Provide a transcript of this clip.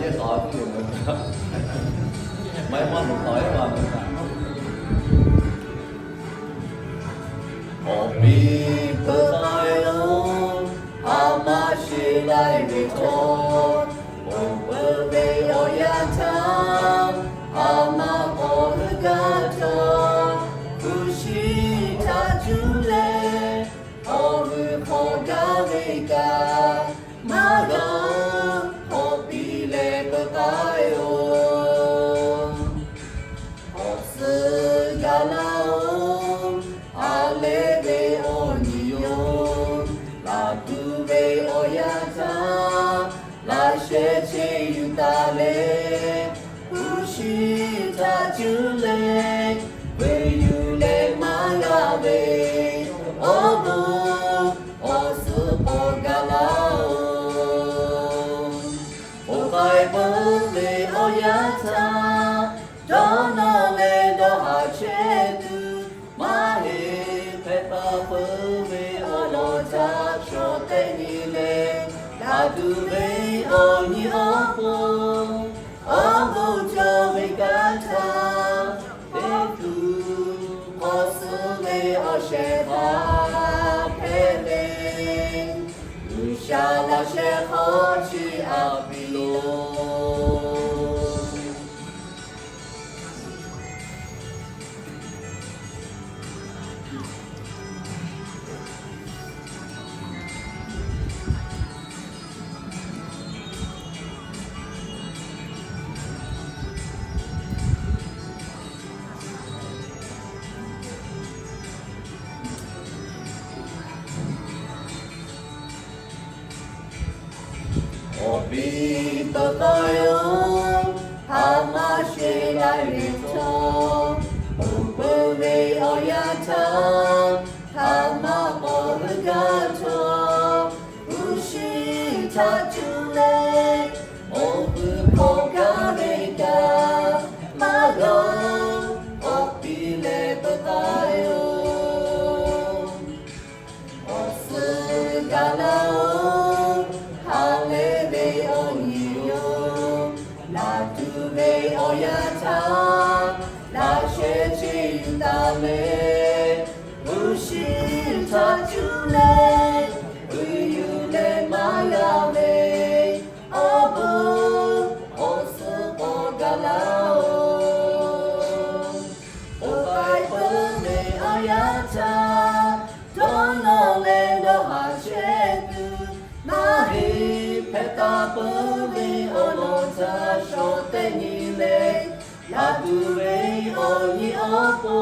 chứ khỏi cũng được mấy món một khỏi mà Happy birthday on Amashilai return Over the Oyata Ama Orgato Kushita Jule Oru Kogavega Maga Hopile birthday on Osu Galao Aleve Onion La Tuve Oyata La Sheche Yutale Ushita Jule Where you let Magave Obo Osu Pogalao Okai Bole Oyata Dona Le Doha Chetu Mahe Peta Pove Olota Shote Nile La Duve Oni Opo Obo Jove Gata Teku Osule Osheta Pele Ushala Shehochi Abilo Obi Totoyo, Hamashi Larito, Ubule Oyata, Hama Orugato, Ushita Jule, Obu Pogarega, Mago, Opile Totoyo, Osu Galao, Haleve Onyo, La Tuve Oyata, La Sheche Yutale, Ushita Jule, Uyule Mayave, Obu, Osu Pogalao, Okai Pune Oyata, Dono Lendo Hashetu, Mahi Peta Pove Olota Shote Nile La Duve Oni Opo